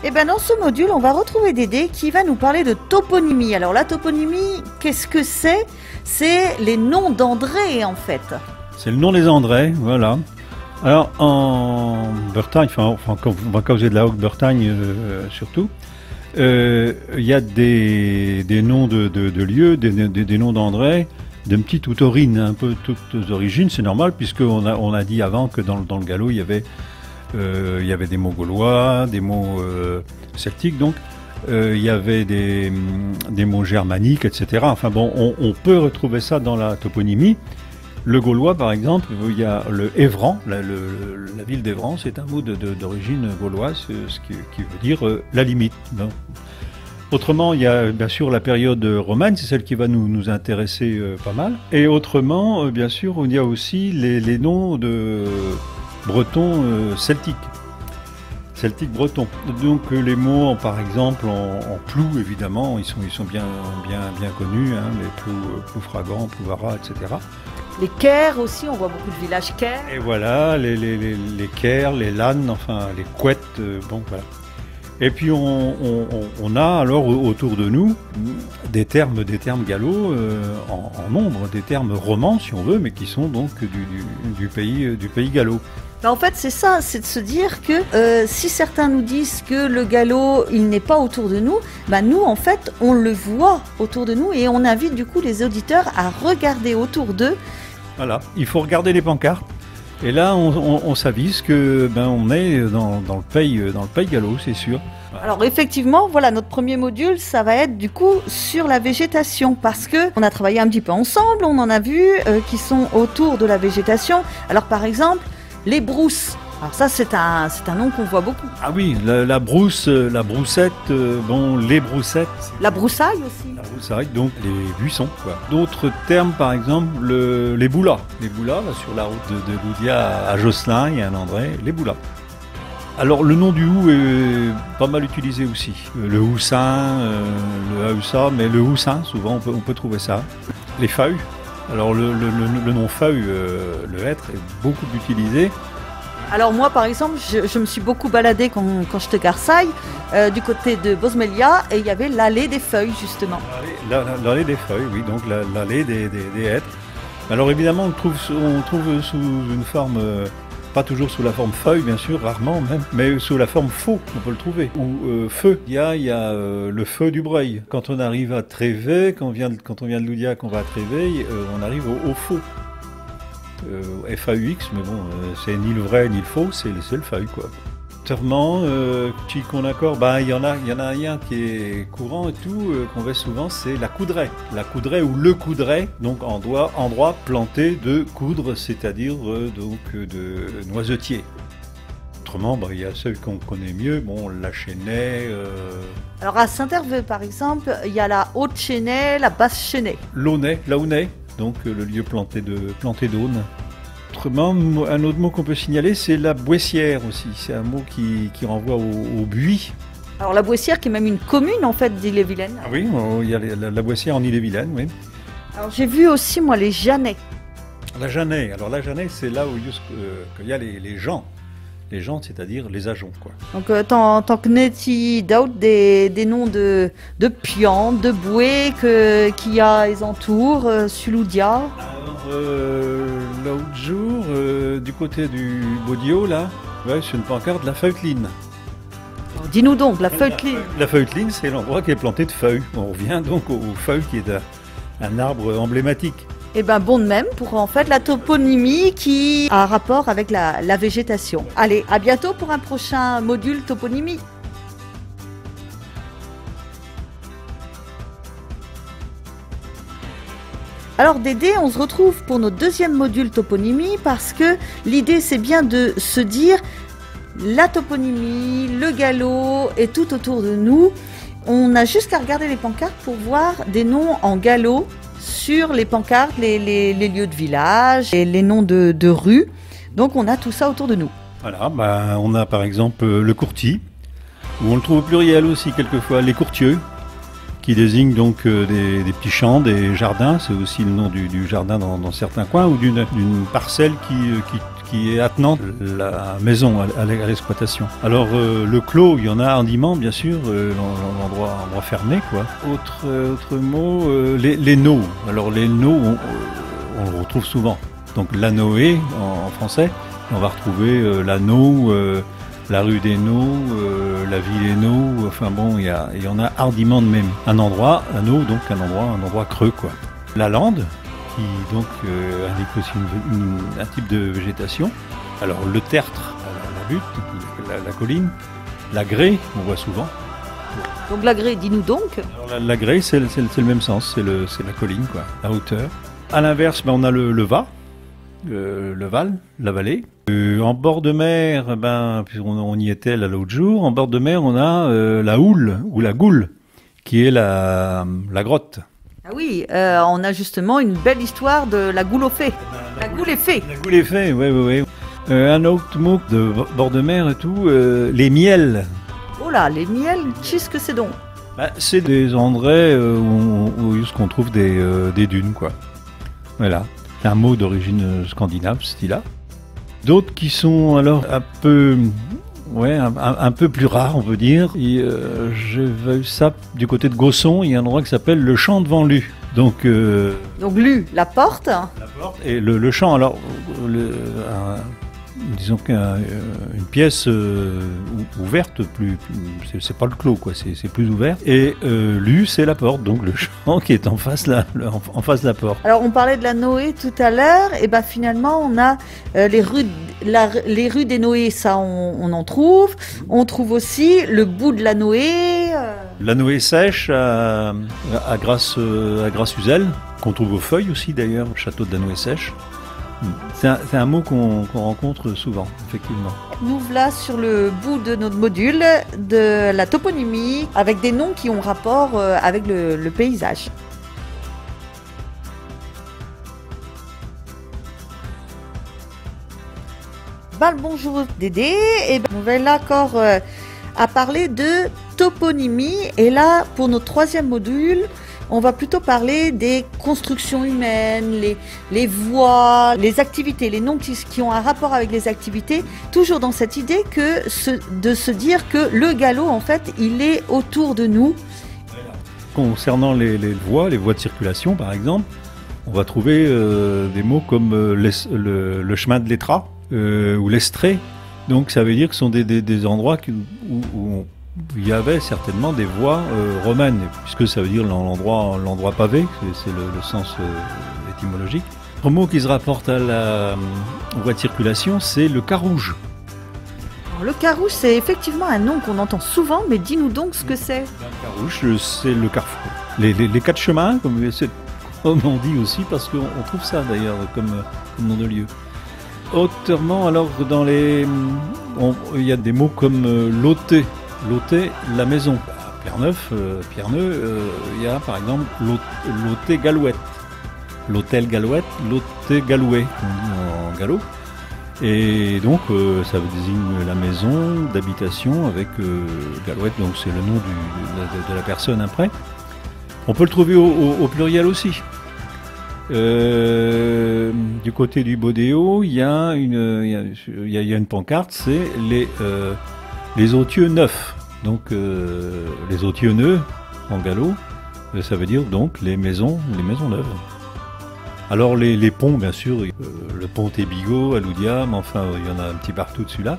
Et bien dans ce module, on va retrouver Dédé qui va nous parler de toponymie. Alors la toponymie, qu'est-ce que c'est? C'est les noms d'André en fait. C'est le nom des Andrés, voilà. Alors en Bretagne, enfin quand vous causez de la Haute-Bretagne surtout, il y a des noms de lieux, des noms d'André, d'une petite outorine, un peu toutes origines, c'est normal puisqu'on a dit avant que dans le gallo il y avait des mots gaulois, des mots celtiques donc, il y avait des mots germaniques, etc. Enfin bon, on peut retrouver ça dans la toponymie. Le gaulois, par exemple, il y a le Évran, la ville d'Évran, c'est un mot d'origine gauloise, ce qui veut dire la limite. Bon. Autrement, il y a bien sûr la période romaine, c'est celle qui va nous intéresser pas mal. Et autrement, bien sûr, il y a aussi les noms de bretons celtiques. Celtique breton. Donc les mots, par exemple, en plou, évidemment, ils sont bien connus, hein, les Ploufragan, Plouvara, etc. Les Caires aussi, on voit beaucoup de villages Caires. Et voilà, les Caires, les Lannes, enfin les couettes, bon voilà. Et puis on a alors autour de nous des termes gallo en nombre, des termes romans si on veut, mais qui sont donc du pays gallo. En fait, c'est ça, c'est de se dire que si certains nous disent que le gallo, il n'est pas autour de nous, bah nous, en fait, on le voit autour de nous et on invite du coup les auditeurs à regarder autour d'eux. Voilà, il faut regarder les pancartes. Et là, on s'avise que on est dans le pays gallo, c'est sûr. Alors effectivement, voilà, notre premier module, ça va être du coup sur la végétation parce que on a travaillé un petit peu ensemble, on en a vu qui sont autour de la végétation. Alors par exemple, les brousses. Alors ça, c'est un nom qu'on voit beaucoup. Ah oui, la brousse, la broussette, les broussettes. La broussaille aussi. La broussaille, donc les buissons, quoi. D'autres termes, par exemple, les boulas. Les boulas, là, sur la route de Loudia à Josselin, il y a un André, les boulas. Alors, le nom du hou est pas mal utilisé aussi. Le houssin, le haoussa, mais le houssin, souvent, on peut trouver ça. Les feuilles. Alors, le nom feuille, le hêtre, est beaucoup utilisé. Alors moi par exemple, je me suis beaucoup baladée quand j'étais garçaille du côté de Bosmelia et il y avait l'allée des feuilles justement. L'allée des feuilles, oui, donc l'allée des hêtres. Alors évidemment on le trouve sous une forme, pas toujours sous la forme feuille bien sûr, rarement même, mais sous la forme faux, on peut le trouver. Ou feu, il y a le feu du Breuil. Quand on arrive à Trévet, quand on vient de Loudia, qu'on va à Trévet, on arrive au faux. FAUX, mais bon, c'est ni le vrai ni le faux, c'est le feuille quoi. Terment, qu'on accorde, il y en a un qui est courant et tout, qu'on voit souvent, c'est la coudray. La coudray ou le coudray, donc endroit planté de coudre, c'est-à-dire donc de noisetiers. Autrement, il y a ceux qu'on connaît mieux, la Chênaie. Alors à Saint-Hervé par exemple, il y a la haute Chênaie, la basse Chênaie. Launay. Donc le lieu planté d'aune. Autrement, un autre mot qu'on peut signaler, c'est la boissière aussi. C'est un mot qui renvoie au buis. Alors la Boissière qui est même une commune en fait d'Ille-et-Vilaine. Ah oui, il y a la Boissière en Ille-et-Vilaine, oui. Alors j'ai vu aussi moi les Jeannais. La Jeannais, c'est là où il y a les gens. Les gens, c'est-à-dire les agents, quoi. Donc tant que n'est-il d'autres des noms de piants, de bouées qu'il y a les entours, Suloudia. Alors, l'autre jour, du côté du Baudio, là, c'est une pancarte de la feuilleteline. Dis-nous donc, la feuilleteline. La feuilleteline, c'est l'endroit qui est planté de feuilles. On revient donc aux feuilles qui est un arbre emblématique. Et bon de même pour en fait la toponymie qui a un rapport avec la végétation. Allez, à bientôt pour un prochain module toponymie. Alors Dédé, on se retrouve pour notre deuxième module toponymie parce que l'idée c'est bien de se dire la toponymie, le gallo est tout autour de nous. On a juste qu'à regarder les pancartes pour voir des noms en gallo sur les pancartes, les lieux de village, et les noms de rues. Donc on a tout ça autour de nous. Voilà, on a par exemple le courtis, où on le trouve au pluriel aussi quelquefois, les courtieux, qui désignent donc des petits champs, des jardins. C'est aussi le nom du jardin dans certains coins, ou d'une parcelle qui est attenante la maison à l'exploitation. Alors le clos, il y en a hardiment, bien sûr, l'endroit fermé, quoi. Autre mot, les naux. Alors les naux, on le retrouve souvent. Donc l'anoé en français, on va retrouver l'anneau, la rue des Naux, la ville des Naux, enfin bon, il y en a hardiment de même. Un endroit, un Nau, donc un endroit creux, quoi. La lande, qui donc indique aussi un type de végétation. Alors le tertre, la butte, la colline, la grès, on voit souvent. Donc la grès, dis-nous donc. Alors, la grès, c'est le même sens, c'est la colline, quoi, la hauteur. À l'inverse, on a le va, le val, la vallée. En bord de mer, on y était là l'autre jour, en bord de mer, on a la houle ou la goule, qui est la grotte. Ah oui, on a justement une belle histoire de la goule aux fées. La goule est fée. La goule est fée, oui. Un autre mot de bord de mer et tout, les miels. Oh là, les miels, qu'est-ce que c'est donc? C'est des endroits où on trouve des dunes, quoi. Voilà, c'est un mot d'origine scandinave, ce style-là. D'autres qui sont alors un peu plus rares, on peut dire. J'ai vu ça du côté de Gosson, il y a un endroit qui s'appelle le champ devant Lu. Donc Lu, la porte. La porte et le champ, alors disons qu'une pièce ouverte, c'est pas le clos, quoi, c'est plus ouvert. Et Lu, c'est la porte, donc le champ qui est en face de la porte. Alors on parlait de la Noé tout à l'heure, et finalement on a les rues des Noé, ça on en trouve. On trouve aussi le bout de la Noé. La Noé sèche à Grasse-Uzel, qu'on trouve aux Feuilles aussi d'ailleurs, le château de la Noé sèche. C'est un mot qu'on rencontre souvent, effectivement. Nous voilà sur le bout de notre module de la toponymie, avec des noms qui ont rapport avec le paysage. Bonjour Dédé, on va là encore à parler de toponymie, et là pour notre troisième module, on va plutôt parler des constructions humaines, les voies, les activités, les noms qui ont un rapport avec les activités, toujours dans cette idée de se dire que le galop, en fait, il est autour de nous. Concernant les voies de circulation, par exemple, on va trouver des mots comme le chemin de l'Étrat ou l'estrée. Donc ça veut dire que ce sont des endroits où il y avait certainement des voies romaines, puisque ça veut dire l'endroit pavé, c'est le sens étymologique. Un mot qui se rapporte aux voies de circulation, c'est le carouge. Le carouge, c'est effectivement un nom qu'on entend souvent, mais dis-nous donc ce que c'est. Le carouge, c'est le carrefour. Les quatre chemins, comme on dit aussi, parce qu'on trouve ça d'ailleurs comme nom de lieu. Autrement, alors, il y a des mots comme l'ôté. L'ôté, la maison. À Pierre-Neuf, il y a par exemple l'ôté Galouette. L'hôtel Galouette, l'ôté Galouet, on dit en gallo. Et donc, ça désigne la maison d'habitation avec Galouette, donc c'est le nom de la personne après. On peut le trouver au pluriel aussi. Du côté du Bodéo, il y a une pancarte, c'est les autieux neufs. Donc les autieux neufs en gallo, ça veut dire donc les maisons neuves. Alors les ponts, bien sûr, le pont Tébigo à Loudiam, enfin il y en a un petit partout dessus-là.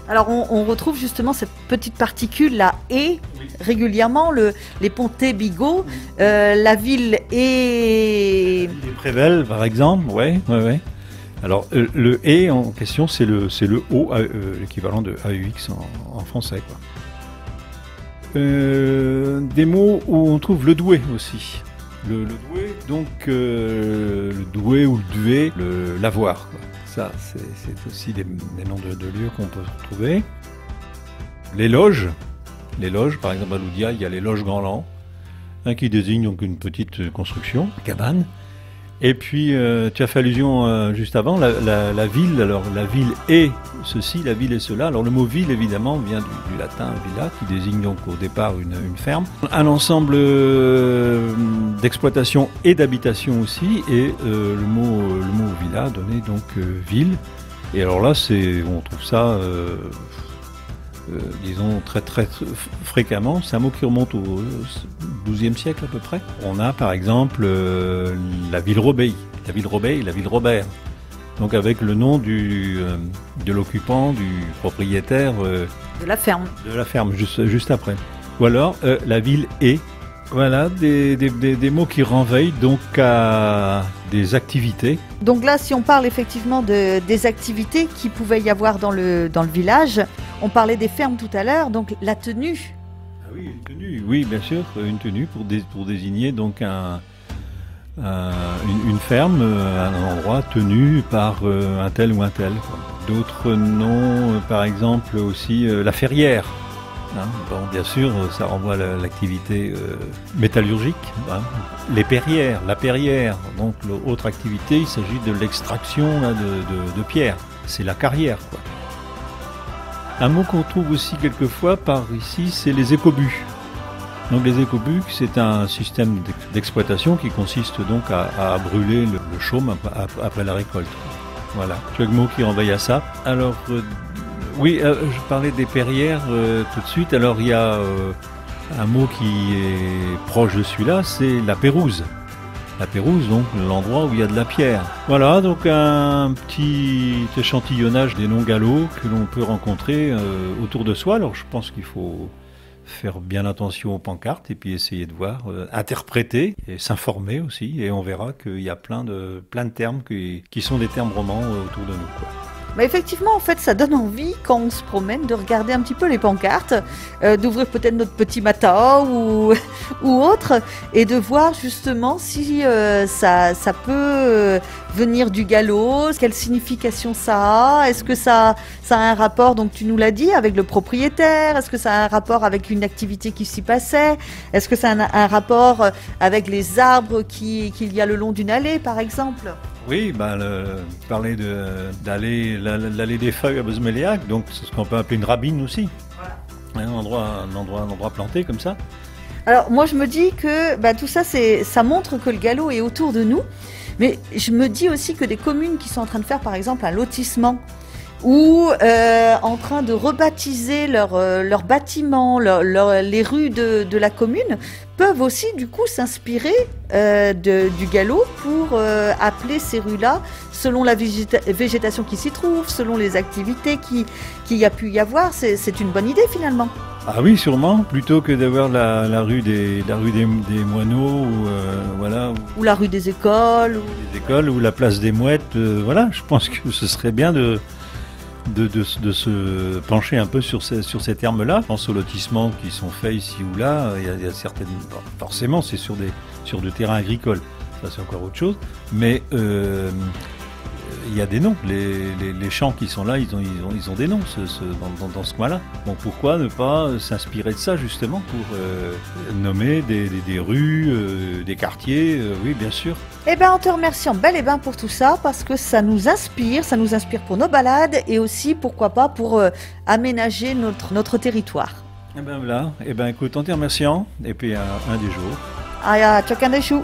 Alors on retrouve justement cette petite particule, la « et », régulièrement, les ponts Tébigo, la ville est... La ville est Prével, par exemple, ouais. Alors le « et » en question, c'est le O, l'équivalent de AUX en français, quoi. Des mots où on trouve le doué aussi. Le doué, donc le doué ou le dué, l'avoir, quoi. Ça, c'est aussi des noms de lieux qu'on peut retrouver. Les loges, par exemple à Loudia, il y a les loges Grandland, qui désignent donc une petite construction, cabane. Et puis, tu as fait allusion juste avant, la ville. Alors, la ville est ceci, la ville est cela. Alors, le mot ville, évidemment, vient du latin villa, qui désigne donc au départ une ferme. Un ensemble d'exploitation et d'habitation aussi. Et le mot villa donnait donc ville. Et alors là, on trouve ça, disons, très fréquemment. C'est un mot qui remonte au XIIe siècle à peu près. On a par exemple la ville Robey, la ville Robey et la ville Robert. Donc avec le nom de l'occupant, du propriétaire De la ferme. de la ferme, juste après. Ou alors la ville est. Voilà, des mots qui renvoient donc à des activités. Donc là, si on parle effectivement des activités qu'il pouvait y avoir dans le village, on parlait des fermes tout à l'heure, donc la tenue. Ah oui, une tenue, oui, bien sûr, une tenue pour désigner donc une ferme, un endroit tenu par un tel ou un tel. D'autres noms, par exemple aussi la ferrière. Hein, bon, bien sûr, ça renvoie à l'activité métallurgique. Hein. Les perrières, la perrière. Donc, l'autre activité, il s'agit de l'extraction de pierre. C'est la carrière, quoi. Un mot qu'on trouve aussi quelquefois par ici, c'est les écobues. Donc, les écobues, c'est un système d'exploitation qui consiste donc à brûler le chaume après la récolte. Voilà, quelques mots qui renvoient à ça. Alors, oui, je parlais des perrières tout de suite. Alors il y a un mot qui est proche de celui-là, c'est la pérouse. La pérouse, donc l'endroit où il y a de la pierre. Voilà, donc un petit échantillonnage des noms gallo que l'on peut rencontrer autour de soi. Alors je pense qu'il faut faire bien attention aux pancartes et puis essayer de voir, interpréter et s'informer aussi. Et on verra qu'il y a plein de termes qui sont des termes romans autour de nous, quoi. Mais effectivement, en fait, ça donne envie, quand on se promène, de regarder un petit peu les pancartes, d'ouvrir peut-être notre petit matin ou autre, et de voir justement si ça peut venir du gallo, quelle signification ça a, est-ce que ça a un rapport, donc tu nous l'as dit, avec le propriétaire, est-ce que ça a un rapport avec une activité qui s'y passait, est-ce que ça a un rapport avec les arbres qu'il y a le long d'une allée, par exemple ? Oui, parler l'allée des feuilles à Bosméliac, donc c'est ce qu'on peut appeler une rabine aussi. Voilà. Un endroit planté comme ça. Alors moi je me dis que tout ça, ça montre que le gallo est autour de nous, mais je me dis aussi que des communes qui sont en train de faire par exemple un lotissement ou en train de rebaptiser leurs bâtiments, les rues de la commune, peuvent aussi du coup s'inspirer du gallo pour appeler ces rues-là selon la végétation qui s'y trouve, selon les activités qu'il y a pu y avoir. C'est une bonne idée finalement. Ah oui, sûrement, plutôt que d'avoir la rue des moineaux ou la rue des écoles ou la place des mouettes. Voilà, je pense que ce serait bien de se pencher un peu sur ces termes-là. Je pense aux lotissements qui sont faits ici ou là. Il y a certaines, forcément, c'est sur de terrains agricoles. Ça, c'est encore autre chose. Mais il y a des noms. Les champs qui sont là, ils ont des noms dans ce coin-là. Bon, pourquoi ne pas s'inspirer de ça justement pour nommer des rues, des quartiers. Oui, bien sûr. Eh bien, en te remerciant bel et bien pour tout ça, parce que ça nous inspire pour nos balades et aussi, pourquoi pas, pour aménager notre territoire. Eh bien voilà, écoute, en te remerciant, et puis un des jours. Ah, tchokan des choux.